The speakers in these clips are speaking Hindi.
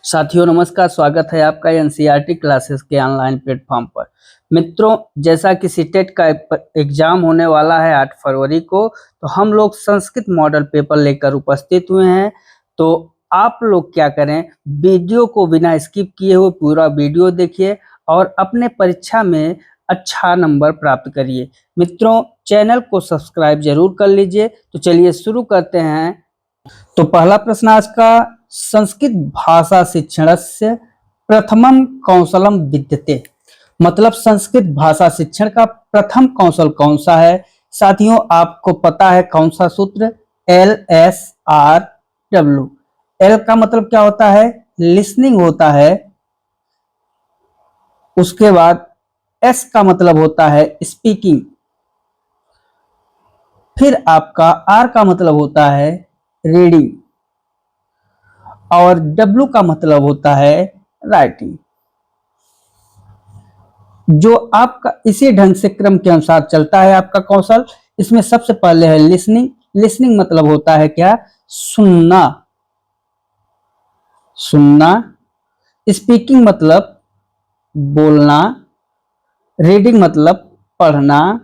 साथियों नमस्कार, स्वागत है आपका एनसीईआरटी क्लासेस के ऑनलाइन प्लेटफॉर्म पर। मित्रों, जैसा कि सीटेट का एग्जाम होने वाला है 8 फरवरी को, तो हम लोग संस्कृत मॉडल पेपर लेकर उपस्थित हुए हैं। तो आप लोग क्या करें, वीडियो को बिना स्किप किए हुए पूरा वीडियो देखिए और अपने परीक्षा में अच्छा नंबर प्राप्त करिए। मित्रों, चैनल को सब्सक्राइब जरूर कर लीजिए। तो चलिए शुरू करते हैं। तो पहला प्रश्न आज का, संस्कृत भाषा शिक्षणस्य प्रथमम कौशलम विद्यते, मतलब संस्कृत भाषा शिक्षण का प्रथम कौशल कौन सा है। साथियों, आपको पता है कौन सा सूत्र, LSRW। एल का मतलब क्या होता है, लिसनिंग होता है। उसके बाद एस का मतलब होता है स्पीकिंग। फिर आपका आर का मतलब होता है रीडिंग और डब्ल्यू का मतलब होता है राइटिंग। जो आपका इसी ढंग से क्रम के अनुसार चलता है आपका कौशल। इसमें सबसे पहले है लिसनिंग। लिसनिंग मतलब होता है क्या, सुनना। सुनना। स्पीकिंग मतलब बोलना। रीडिंग मतलब पढ़ना।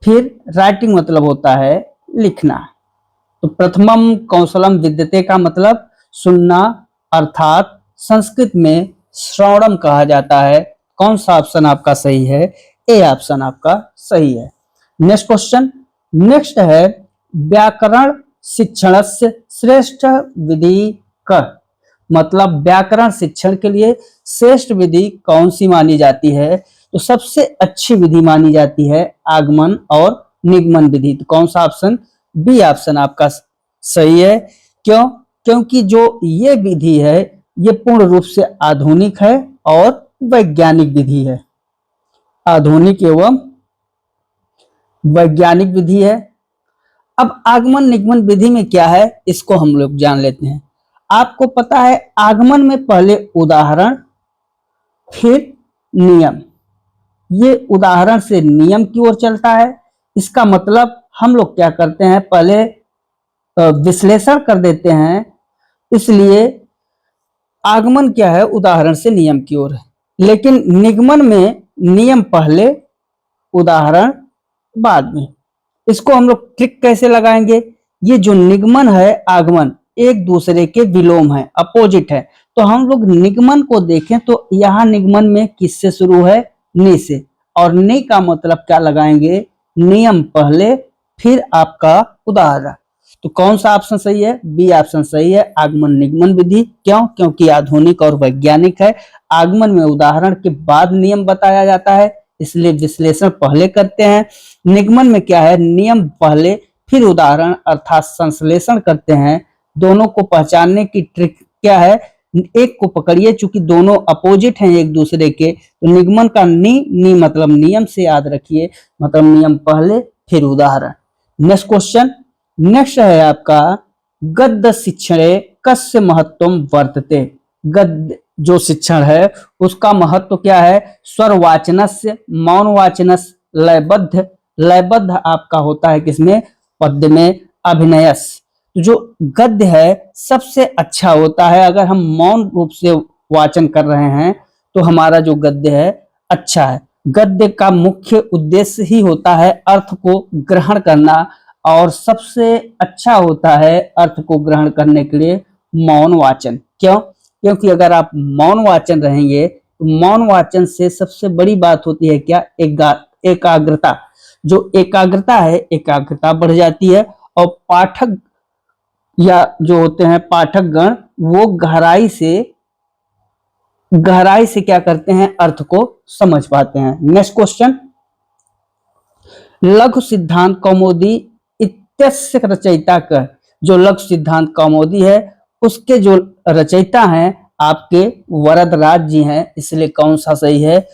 फिर राइटिंग मतलब होता है लिखना। तो प्रथमम कौशलम विद्यते का मतलब सुनना, अर्थात संस्कृत में श्रवणम कहा जाता है। कौन सा ऑप्शन आपका सही है, ए ऑप्शन आपका सही है। नेक्स्ट क्वेश्चन, नेक्स्ट है व्याकरण शिक्षणस्य श्रेष्ठ विधि क, मतलब व्याकरण शिक्षण के लिए श्रेष्ठ विधि कौन सी मानी जाती है। तो सबसे अच्छी विधि मानी जाती है आगमन और निगमन विधि। तो कौन सा ऑप्शन, बी ऑप्शन आपका सही है। क्यों, क्योंकि जो ये विधि है ये पूर्ण रूप से आधुनिक है और वैज्ञानिक विधि है। आधुनिक एवं वैज्ञानिक विधि है। अब आगमन निगमन विधि में क्या है, इसको हम लोग जान लेते हैं। आपको पता है आगमन में पहले उदाहरण फिर नियम, ये उदाहरण से नियम की ओर चलता है। इसका मतलब हम लोग क्या करते हैं, पहले विश्लेषण कर देते हैं। इसलिए आगमन क्या है, उदाहरण से नियम की ओर है। लेकिन निगमन में नियम पहले उदाहरण बाद में। इसको हम लोग ट्रिक कैसे लगाएंगे, ये जो निगमन है आगमन एक दूसरे के विलोम है, अपोजिट है। तो हम लोग निगमन को देखें तो यहाँ निगमन में किससे शुरू है, नि से, और नि का मतलब क्या लगाएंगे, नियम पहले फिर आपका उदाहरण। तो कौन सा ऑप्शन सही है, बी ऑप्शन सही है, आगमन निगमन विधि। क्यों, क्योंकि आधुनिक और वैज्ञानिक है। आगमन में उदाहरण के बाद नियम बताया जाता है, इसलिए विश्लेषण पहले करते हैं। निगमन में क्या है, नियम पहले फिर उदाहरण अर्थात संश्लेषण करते हैं। दोनों को पहचानने की ट्रिक क्या है, एक को पकड़िए, चूंकि दोनों अपोजिट हैं एक दूसरे के। तो निगमन का नी मतलब नियम से याद रखिए, मतलब नियम पहले फिर उदाहरण। नेक्स्ट क्वेश्चन, नेक्स्ट है आपका गद्य शिक्षणे कस्य महत्वम वर्तते। गद्य जो शिक्षण है उसका महत्व क्या है, स्वर वाचनस्य मौन वाचनस्य लयबद्ध। लयबद्ध आपका होता है किसमें, पद्य में। अभिनयस, जो गद्य है सबसे अच्छा होता है। अगर हम मौन रूप से वाचन कर रहे हैं तो हमारा जो गद्य है अच्छा है। गद्य का मुख्य उद्देश्य ही होता है अर्थ को ग्रहण करना, और सबसे अच्छा होता है अर्थ को ग्रहण करने के लिए मौन वाचन। क्यों, क्योंकि अगर आप मौन वाचन रहेंगे तो मौन वाचन से सबसे बड़ी बात होती है क्या, एकाग्रता। जो एकाग्रता है, एकाग्रता बढ़ जाती है और पाठक या जो होते हैं पाठक गण, वो गहराई से क्या करते हैं, अर्थ को समझ पाते हैं। नेक्स्ट क्वेश्चन, लघु सिद्धांत कौमुदी इत्यस्य रचयिता का, जो लघु सिद्धांत कौमुदी है उसके जो रचयिता हैं आपके वरदराज जी हैं, इसलिए कौन सा सही है,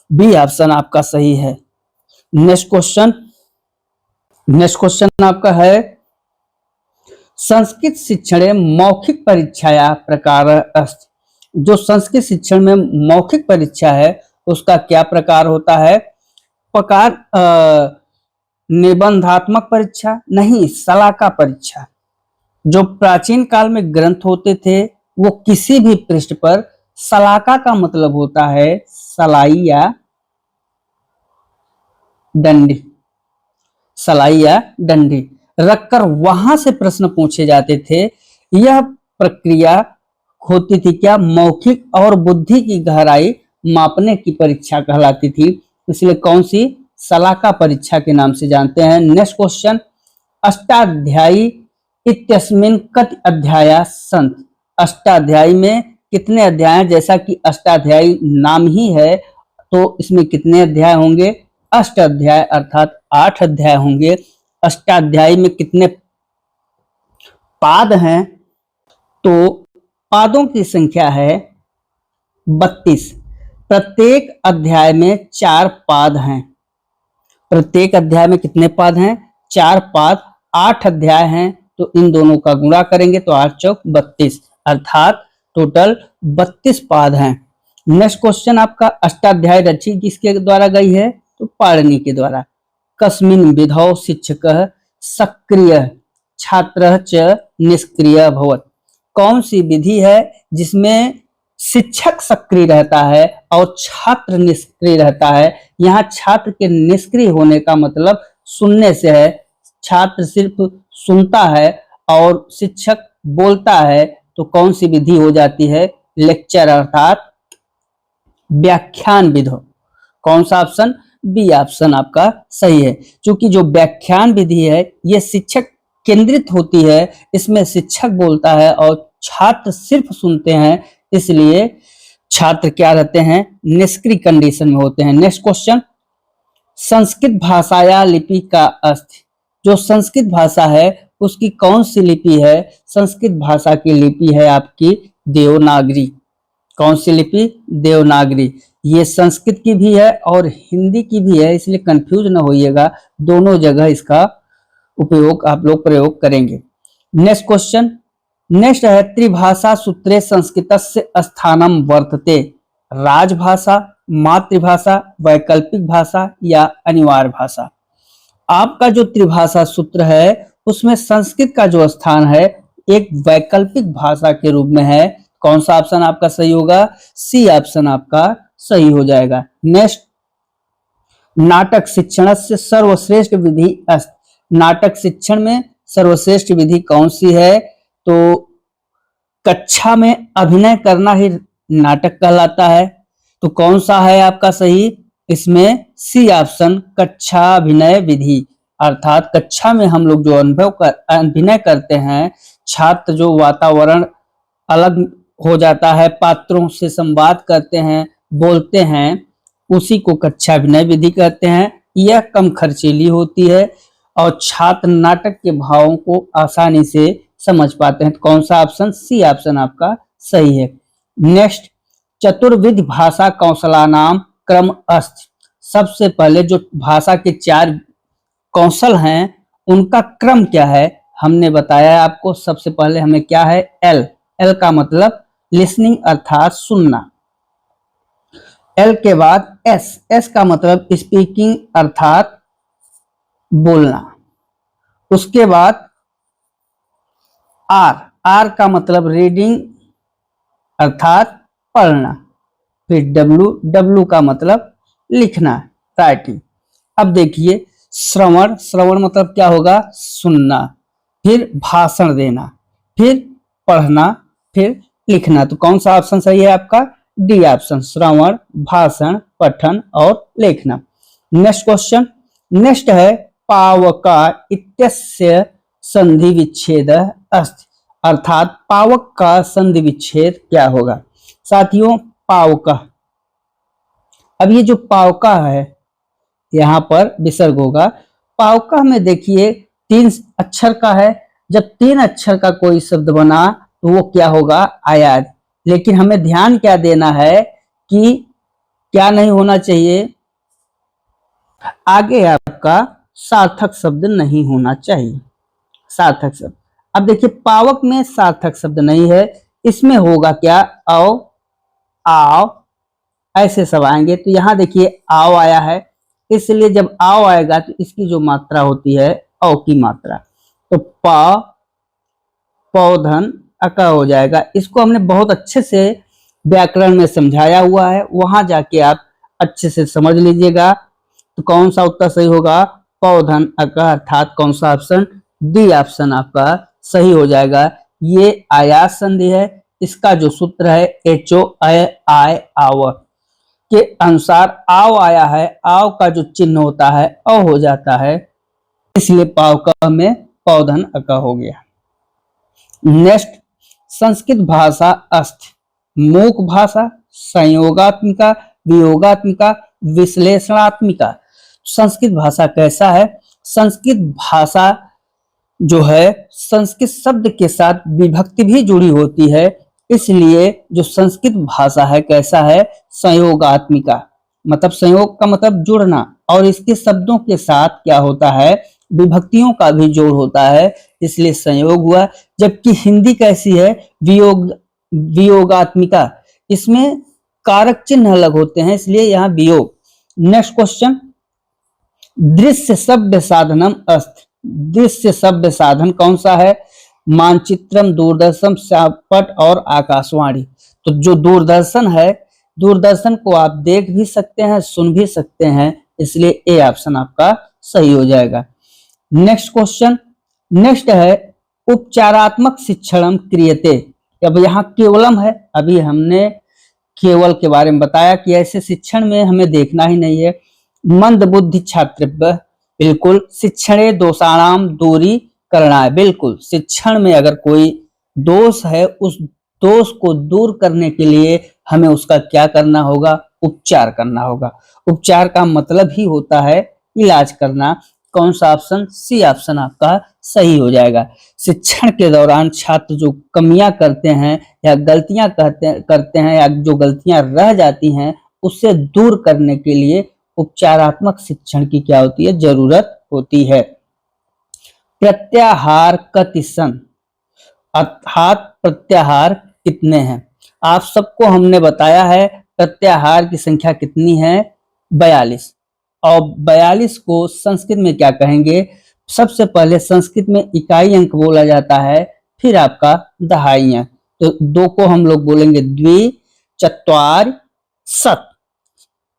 बी ऑप्शन आपका सही है। नेक्स्ट क्वेश्चन, नेक्स्ट क्वेश्चन आपका है संस्कृत शिक्षण मौखिक परीक्षाया प्रकार अस्ति। जो संस्कृत शिक्षण में मौखिक परीक्षा है उसका क्या प्रकार होता है, प्रकार निबंधात्मक परीक्षा नहीं, शलाका परीक्षा। जो प्राचीन काल में ग्रंथ होते थे वो किसी भी पृष्ठ पर शलाका का मतलब होता है सलाई या डंडी, सलाई या डंडी रखकर वहां से प्रश्न पूछे जाते थे। यह प्रक्रिया होती थी क्या, मौखिक और बुद्धि की गहराई मापने की परीक्षा कहलाती थी, इसलिए कौन सी, सलाका परीक्षा के नाम से जानते हैं। नेक्स्ट क्वेश्चन, अष्टाध्यायी इत्यस्मिन् कति अध्याया सन्त, अष्टाध्यायी में कितने अध्याय, जैसा कि अष्टाध्यायी नाम ही है तो इसमें कितने अध्याय होंगे, अष्ट अध्याय अर्थात 8 अध्याय होंगे। अष्टाध्यायी में कितने पाद हैं, तो पादों की संख्या है 32। प्रत्येक अध्याय में 4 पाद हैं। प्रत्येक अध्याय में कितने पाद हैं, 4 पाद। 8 अध्याय हैं तो इन दोनों का गुणा करेंगे तो 8 चौक 32 अर्थात टोटल 32 पाद हैं। नेक्स्ट क्वेश्चन आपका, अष्टाध्यायी रची किसके द्वारा गई है, तो पाणिनि के द्वारा। कस्मिन् विधौ शिक्षकः सक्रियः छात्रः च निष्क्रियः अभवत्, कौन सी विधि है जिसमें शिक्षक सक्रिय रहता है और छात्र निष्क्रिय रहता है। यहाँ छात्र के निष्क्रिय होने का मतलब सुनने से है, छात्र सिर्फ सुनता है और शिक्षक बोलता है, तो कौन सी विधि हो जाती है, लेक्चर अर्थात व्याख्यान विधि। कौन सा ऑप्शन, बी ऑप्शन आपका सही है। क्योंकि जो व्याख्यान विधि है ये शिक्षक केंद्रित होती है, इसमें शिक्षक बोलता है और छात्र सिर्फ सुनते हैं, इसलिए छात्र क्या रहते हैं, निष्क्रिय कंडीशन में होते हैं। नेक्स्ट क्वेश्चन, संस्कृत भाषा या लिपि का अस्ति, जो संस्कृत भाषा है उसकी कौन सी लिपि है, संस्कृत भाषा की लिपि है आपकी देवनागरी। कौन सी लिपि, देवनागरी। ये संस्कृत की भी है और हिंदी की भी है, इसलिए कंफ्यूज ना होइएगा, दोनों जगह इसका उपयोग आप लोग प्रयोग करेंगे। नेक्स्ट क्वेश्चन, नेक्स्ट है त्रिभाषा सूत्रे संस्कृतस्य स्थानम वर्तते, राजभाषा, मातृभाषा, वैकल्पिक भाषा या अनिवार्य भाषा। आपका जो त्रिभाषा सूत्र है उसमें संस्कृत का जो स्थान है एक वैकल्पिक भाषा के रूप में है। कौन सा ऑप्शन आपका सही होगा, सी ऑप्शन आपका सही हो जाएगा। नेक्स्ट, नाटक शिक्षण से सर्वश्रेष्ठ विधि अस्ति, नाटक शिक्षण में सर्वश्रेष्ठ विधि कौन सी है, तो कक्षा में अभिनय करना ही नाटक कहलाता है, तो कौन सा है आपका सही, इसमें सी ऑप्शन कक्षा अभिनय विधि, अर्थात कक्षा में हम लोग जो अभिनय करते हैं, छात्र जो वातावरण अलग हो जाता है, पात्रों से संवाद करते हैं, बोलते हैं, उसी को कक्षा अभिनय विधि कहते हैं। यह कम खर्चीली होती है और छात्र नाटक के भावों को आसानी से समझ पाते हैं। तो कौन सा ऑप्शन, सी ऑप्शन आपका सही है। नेक्स्ट, चतुर्विध भाषा कौशलानाम क्रम अस्ति, सबसे पहले जो भाषा के 4 कौशल हैं उनका क्रम क्या है, हमने बताया है आपको। सबसे पहले हमें क्या है, एल, एल का मतलब लिसनिंग अर्थात सुनना। एल के बाद एस, एस का मतलब स्पीकिंग अर्थात बोलना। उसके बाद आर, आर का मतलब रीडिंग अर्थात पढ़ना। फिर डब्लू, डब्लू का मतलब लिखना, राइटिंग। अब देखिए श्रवण, श्रवण मतलब क्या होगा, सुनना। फिर भाषण देना, फिर पढ़ना, फिर लिखना। तो कौन सा ऑप्शन सही है आपका, डी ऑप्शन, श्रवण, भाषण, पठन और लेखना। नेक्स्ट क्वेश्चन, नेक्स्ट है पावका इत्यस्य संधि विच्छेद अस्ति, अर्थात पावक का संधि विच्छेद क्या होगा। साथियों पावका, अब ये जो पावका है यहाँ पर विसर्ग होगा। पावका में देखिए 3 अक्षर का है, जब 3 अक्षर का कोई शब्द बना तो वो क्या होगा, आयाद। लेकिन हमें ध्यान क्या देना है कि क्या नहीं होना चाहिए, आगे आपका सार्थक शब्द नहीं होना चाहिए, सार्थक शब्द। अब देखिए पावक में सार्थक शब्द नहीं है, इसमें होगा क्या, आओ, आओ, ऐसे सब आएंगे। तो यहाँ देखिए आओ आया है, इसलिए जब आओ आएगा तो इसकी जो मात्रा होती है औ की मात्रा, तो पा, पौधन, अका हो जाएगा। इसको हमने बहुत अच्छे से व्याकरण में समझाया हुआ है, वहां जाके आप अच्छे से समझ लीजिएगा। तो कौन सा उत्तर सही होगा? पौधन अका, अर्थात कौन सा ऑप्शन? डी ऑप्शन आपका सही हो जाएगा। ये आयास संधि है, इसका जो सूत्र है एचओ आय आव के अनुसार आव आया है, आव का जो चिन्ह होता है अ हो जाता है, इसलिए पाव का में पौधन अका हो गया। नेक्स्ट, संस्कृत भाषा अस्थ मूक भाषा, संयोगात्मिका, वियोगात्मिका, विश्लेषणात्मिका। संस्कृत भाषा कैसा है? संस्कृत भाषा जो है संस्कृत शब्द के साथ विभक्ति भी जुड़ी होती है, इसलिए जो संस्कृत भाषा है कैसा है? संयोगात्मिका, मतलब संयोग का मतलब जुड़ना, और इसके शब्दों के साथ क्या होता है? विभक्तियों का भी जोड़ होता है, इसलिए संयोग हुआ। जबकि हिंदी कैसी है? वियोगात्मिका, इसमें कारक चिन्ह अलग होते हैं, इसलिए यहाँ वियोग। नेक्स्ट क्वेश्चन, दृश्य शब्द साधनम अस्थ। दृश्य शब्द साधन कौन सा है? मानचित्रम, दूरदर्शन, श्यामपट और आकाशवाणी। तो जो दूरदर्शन है, दूरदर्शन को आप देख भी सकते हैं, सुन भी सकते हैं, इसलिए ए ऑप्शन आपका सही हो जाएगा। नेक्स्ट क्वेश्चन, नेक्स्ट है उपचारात्मक शिक्षणम क्रियते। अब यहाँ केवलम है, अभी हमने केवल के बारे में बताया कि ऐसे शिक्षण में हमें देखना ही नहीं है। मंद बुद्धि छात्र, बिल्कुल। शिक्षणे दोषाणाम दूरी करना है, बिल्कुल। शिक्षण में अगर कोई दोष है, उस दोष को दूर करने के लिए हमें उसका क्या करना होगा? उपचार करना होगा। उपचार का मतलब ही होता है इलाज करना। कौन सा ऑप्शन? सी ऑप्शन आपका सही हो जाएगा। शिक्षण के दौरान छात्र जो कमियां करते हैं या गलतियां करते हैं या जो गलतियां रह जाती हैं, उससे दूर करने के लिए उपचारात्मक शिक्षण की क्या होती है? जरूरत होती है। प्रत्याहार कतिशन, अर्थात प्रत्याहार कितने हैं? आप सबको हमने बताया है प्रत्याहार की संख्या कितनी है? 42। और 42 को संस्कृत में क्या कहेंगे? सबसे पहले संस्कृत में इकाई अंक बोला जाता है, फिर आपका दहाई अंक। तो दो को हम लोग बोलेंगे द्वि, चत्वार, शत।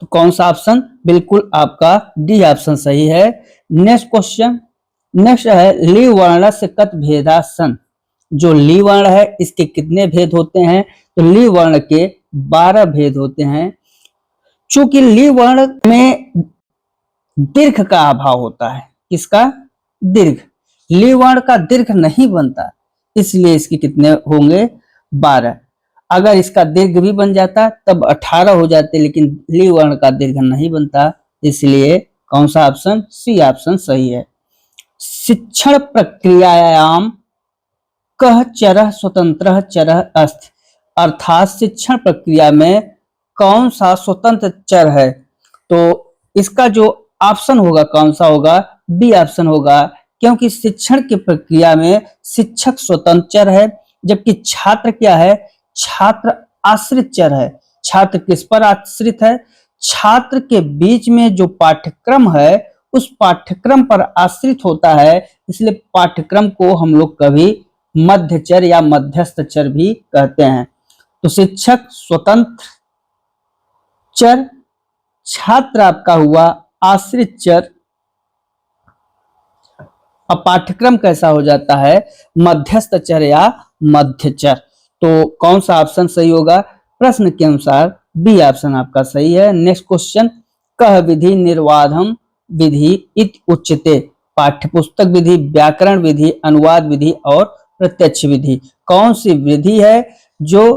तो कौन सा ऑप्शन? बिल्कुल आपका डी ऑप्शन सही है। नेक्स्ट क्वेश्चन, नेक्स्ट है ली वर्ण से कत भेदा सन। जो ली वर्ण है इसके कितने भेद होते हैं? तो ली वर्ण के 12 भेद होते हैं। चूंकि ली वर्ण में दीर्घ का अभाव होता है, किसका? दीर्घ। ली वर्ण का दीर्घ नहीं बनता, इसलिए इसके कितने होंगे? 12। अगर इसका दीर्घ भी बन जाता तब 18 हो जाते, लेकिन ली वर्ण का दीर्घ नहीं बनता, इसलिए कौन सा ऑप्शन? सी ऑप्शन सही है। शिक्षण प्रक्रियायाम कह चरह स्वतंत्र चरह अस्थ, अर्थात शिक्षण प्रक्रिया में कौन सा स्वतंत्र चर है? तो इसका जो ऑप्शन होगा कौन सा होगा? बी ऑप्शन होगा, क्योंकि शिक्षण की प्रक्रिया में शिक्षक स्वतंत्र चर है, जबकि छात्र क्या है? छात्र आश्रित चर है। छात्र किस पर आश्रित है? छात्र के बीच में जो पाठ्यक्रम है उस पाठ्यक्रम पर आश्रित होता है, इसलिए पाठ्यक्रम को हम लोग कभी मध्य चर या मध्यस्थ चर भी कहते हैं। तो शिक्षक स्वतंत्र चर, छात्र आपका हुआ आश्रित चर, अब पाठ्यक्रम कैसा हो जाता है? मध्यस्थ चर या मध्य चर। तो कौन सा ऑप्शन सही होगा? प्रश्न के अनुसार बी ऑप्शन आपका सही है। नेक्स्ट क्वेश्चन, कह विधि निर्वाधम विधि इत उच्यते। पाठ्यपुस्तक विधि, व्याकरण विधि, अनुवाद विधि और प्रत्यक्ष विधि। कौन सी विधि है जो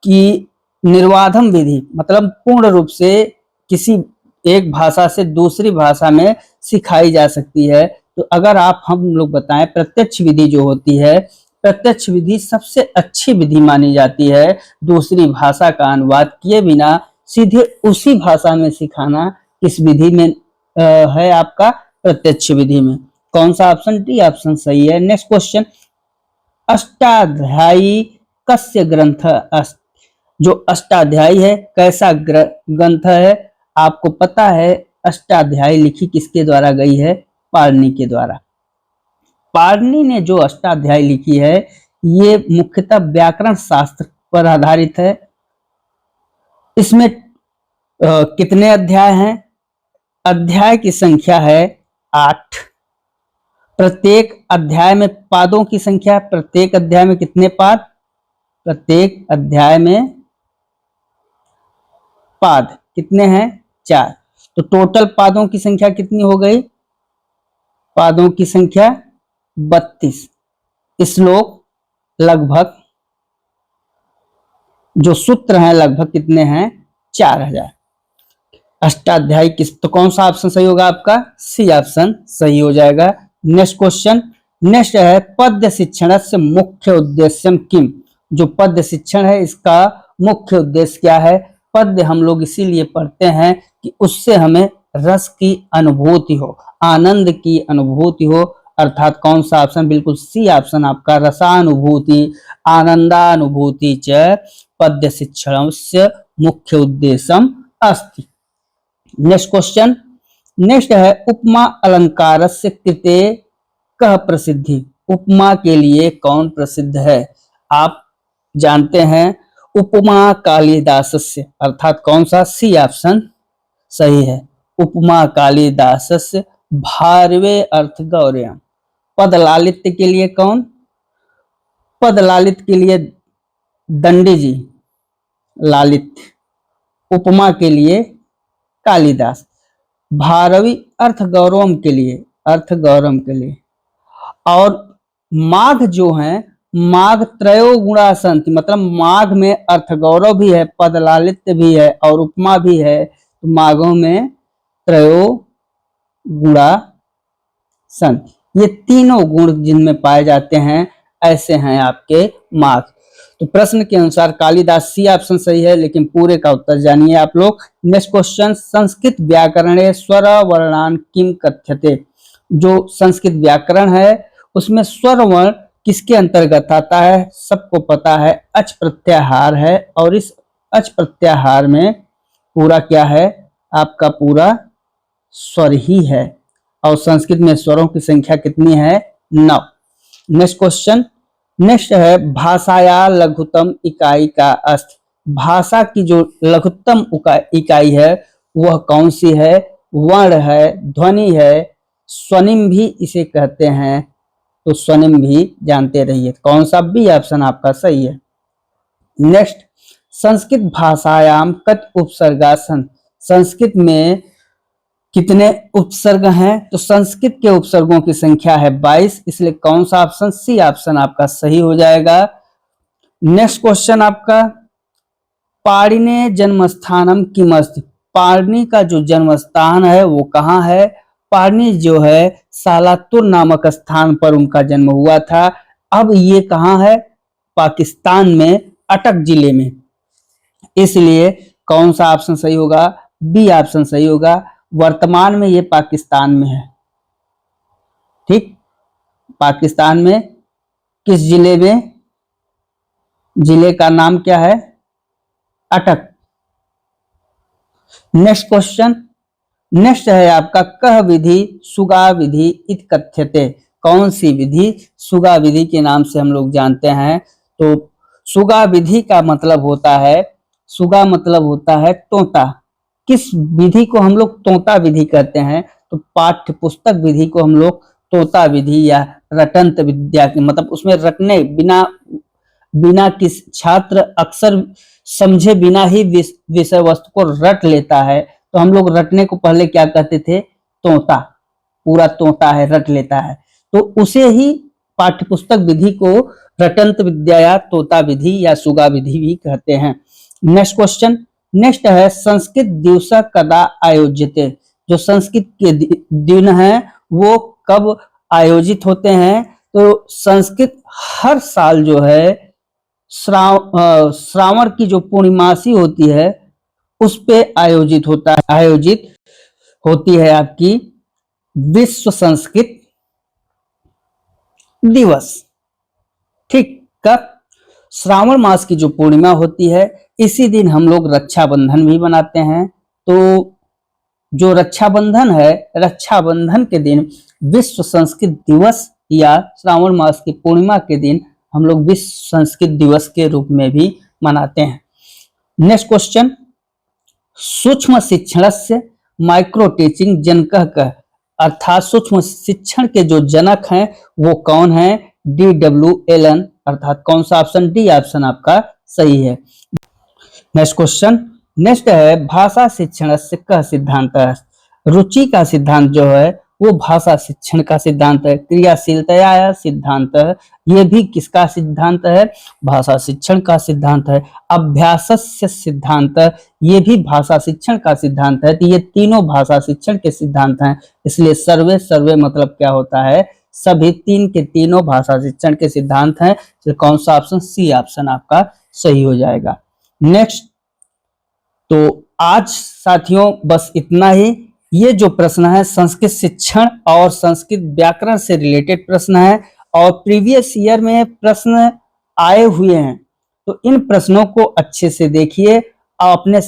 कि निर्वाधम विधि, मतलब पूर्ण रूप से किसी एक भाषा से दूसरी भाषा में सिखाई जा सकती है? तो अगर आप हम लोग बताएं, प्रत्यक्ष विधि जो होती है, प्रत्यक्ष विधि सबसे अच्छी विधि मानी जाती है। दूसरी भाषा का अनुवाद किए बिना सीधे उसी भाषा में सिखाना किस विधि में है? आपका प्रत्यक्ष विधि में। कौन सा ऑप्शन? डी ऑप्शन सही है। नेक्स्ट क्वेश्चन, अष्टाध्यायी कस्य ग्रंथ अस्त। जो अष्टाध्यायी है कैसा ग्रंथ है? आपको पता है अष्टाध्यायी लिखी किसके द्वारा गई है? पाणिनि के द्वारा। पाणिनि ने जो अष्टाध्यायी लिखी है ये मुख्यतः व्याकरण शास्त्र पर आधारित है। इसमें कितने अध्याय हैं? अध्याय की संख्या है 8। प्रत्येक अध्याय में पादों की संख्या, प्रत्येक अध्याय में कितने पाद? प्रत्येक अध्याय में पाद कितने हैं? 4। तो टोटल पादों की संख्या कितनी हो गई? पादों की संख्या 32। श्लोक लगभग, जो सूत्र हैं लगभग कितने हैं? 4000। अष्टाध्यायी किस, तो कौन सा ऑप्शन सही होगा आपका? सी ऑप्शन सही हो जाएगा। नेक्स्ट क्वेश्चन, नेक्स्ट है पद्य शिक्षण से मुख्य उद्देश्य किम। जो पद्य शिक्षण है इसका मुख्य उद्देश्य क्या है? पद्य हम लोग इसीलिए पढ़ते हैं कि उससे हमें रस की अनुभूति हो, आनंद की अनुभूति हो, अर्थात कौन सा ऑप्शन? बिल्कुल सी ऑप्शन आपका, रसानुभूति आनंदानुभूति च पद्य शिक्षणस्य मुख्य उद्देश्यम अस्ति। नेक्स्ट क्वेश्चन, नेक्स्ट है उपमा अलंकारस्य कृते कः प्रसिद्धि। उपमा के लिए कौन प्रसिद्ध है? आप जानते हैं उपमा कालिदासस्य, अर्थात कौन सा? सी ऑप्शन सही है। उपमा कालिदासस्य भारवे अर्थ गौर्यम। पद लालित्य के लिए कौन? पद लालित्य के लिए दंडी जी लालित्य, उपमा के लिए कालिदास, भारवी अर्थ गौरवम के लिए, अर्थ गौरव के लिए। और माघ जो है, माघ त्रयो गुणा संति, मतलब माघ में अर्थ गौरव भी है, पद लालित्य भी है और उपमा भी है। तो माघों में त्रयो गुणा संति, ये तीनों गुण जिनमें पाए जाते हैं ऐसे हैं आपके माघ। तो प्रश्न के अनुसार कालिदास सी ऑप्शन सही है, लेकिन पूरे का उत्तर जानिए आप लोग। नेक्स्ट क्वेश्चन, संस्कृत व्याकरणे स्वर वर्णान किम कथ्यते। जो संस्कृत व्याकरण है उसमें स्वर वर्ण किसके अंतर्गत आता है? सबको पता है अच प्रत्याहार है, और इस अच प्रत्याहार में पूरा क्या है? आपका पूरा स्वर ही है, और संस्कृत में स्वरों की संख्या कितनी है? 9। नेक्स्ट क्वेश्चन, नेक्स्ट है भाषाया लघुतम इकाई का अस्थ। भाषा की जो लघुतम इकाई है वह कौन सी है? वर्ण है, ध्वनि है, स्वनिम भी इसे कहते हैं। तो स्वनिम भी जानते रहिए। कौन सा? बी ऑप्शन आपका सही है। नेक्स्ट, संस्कृत भाषायाम कत उपसर्गा सन। संस्कृत में कितने उपसर्ग हैं? तो संस्कृत के उपसर्गों की संख्या है 22, इसलिए कौन सा ऑप्शन? सी ऑप्शन आपका सही हो जाएगा। नेक्स्ट क्वेश्चन आपका, पाणिने जन्मस्थानम किमस्ति। पाणिनि का जो जन्म स्थान है वो कहाँ है? पाणिनि जो है सालातुर नामक स्थान पर उनका जन्म हुआ था। अब ये कहाँ है? पाकिस्तान में अटक जिले में, इसलिए कौन सा ऑप्शन सही होगा? बी ऑप्शन सही होगा। वर्तमान में ये पाकिस्तान में है। ठीक, पाकिस्तान में किस जिले में? जिले का नाम क्या है? अटक। नेक्स्ट क्वेश्चन, नेक्स्ट है आपका कह विधि सुगा विधि इत कथ्यते। कौन सी विधि सुगा विधि के नाम से हम लोग जानते हैं? तो सुगा विधि का मतलब होता है, सुगा मतलब होता है तोता। किस विधि को हम लोग तोता विधि कहते हैं? तो पाठ्य पुस्तक विधि को हम लोग तोता विधि या रटंत विद्या की, मतलब उसमें रटने बिना किस छात्र अक्सर समझे बिना ही विषय वस्तु को रट लेता है। तो हम लोग रटने को पहले क्या कहते थे? तोता, पूरा तोता है, रट लेता है। तो उसे ही पाठ्यपुस्तक विधि को रटंत विद्या या तोता विधि या सुगा विधि भी कहते हैं। नेक्स्ट क्वेश्चन, नेक्स्ट है संस्कृत दिवस कदा आयोजित। जो संस्कृत के दिन है वो कब आयोजित होते हैं? तो संस्कृत हर साल जो है श्रावण की जो पूर्णिमासी होती है उस पे आयोजित होती है आपकी विश्व संस्कृत दिवस। ठीक, कब? श्रावण मास की जो पूर्णिमा होती है इसी दिन हम लोग रक्षाबंधन भी मनाते हैं। तो जो रक्षाबंधन है, रक्षाबंधन के दिन विश्व संस्कृत दिवस या श्रावण मास की पूर्णिमा के दिन हम लोग विश्व संस्कृत दिवस के रूप में भी मनाते हैं। नेक्स्ट क्वेश्चन, सूक्ष्म शिक्षणस्य माइक्रो टीचिंग जनकः कः, अर्थात सूक्ष्म शिक्षण के जो जनक हैं वो कौन है? D.W. एलन, अर्थात कौन सा ऑप्शन? डी ऑप्शन आपका सही है। नेक्स्ट क्वेश्चन, नेक्स्ट है भाषा शिक्षण से कह सिद्धांत है। रुचि का सिद्धांत जो है वो भाषा शिक्षण का सिद्धांत है। क्रियाशीलता सिद्धांत है, ये भी किसका सिद्धांत है? भाषा शिक्षण का सिद्धांत है। अभ्यासस्य सिद्धांत, ये भी भाषा शिक्षण का सिद्धांत है। तो ये तीनों भाषा शिक्षण के सिद्धांत हैं, इसलिए सर्वे सर्वे मतलब क्या होता है? सभी तीन के तीनों भाषा शिक्षण के सिद्धांत हैं। तो कौन सा ऑप्शन? सी ऑप्शन आपका सही हो जाएगा। नेक्स्ट, तो आज साथियों बस इतना ही। ये जो प्रश्न है संस्कृत शिक्षण और संस्कृत व्याकरण से रिलेटेड प्रश्न है और प्रीवियस ईयर में प्रश्न आए हुए हैं, तो इन प्रश्नों को अच्छे से देखिए और अपने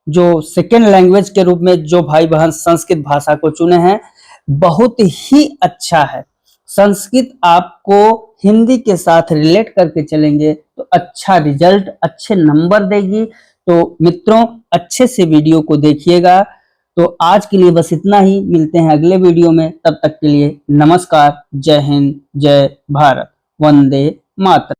जो सेकेंड लैंग्वेज के रूप में जो भाई बहन संस्कृत भाषा को चुने हैं, बहुत ही अच्छा है। संस्कृत आपको हिंदी के साथ रिलेट करके चलेंगे तो अच्छा रिजल्ट, अच्छे नंबर देगी। तो मित्रों अच्छे से वीडियो को देखिएगा। तो आज के लिए बस इतना ही, मिलते हैं अगले वीडियो में। तब तक के लिए नमस्कार, जय हिंद, जय भारत, वंदे मातरम।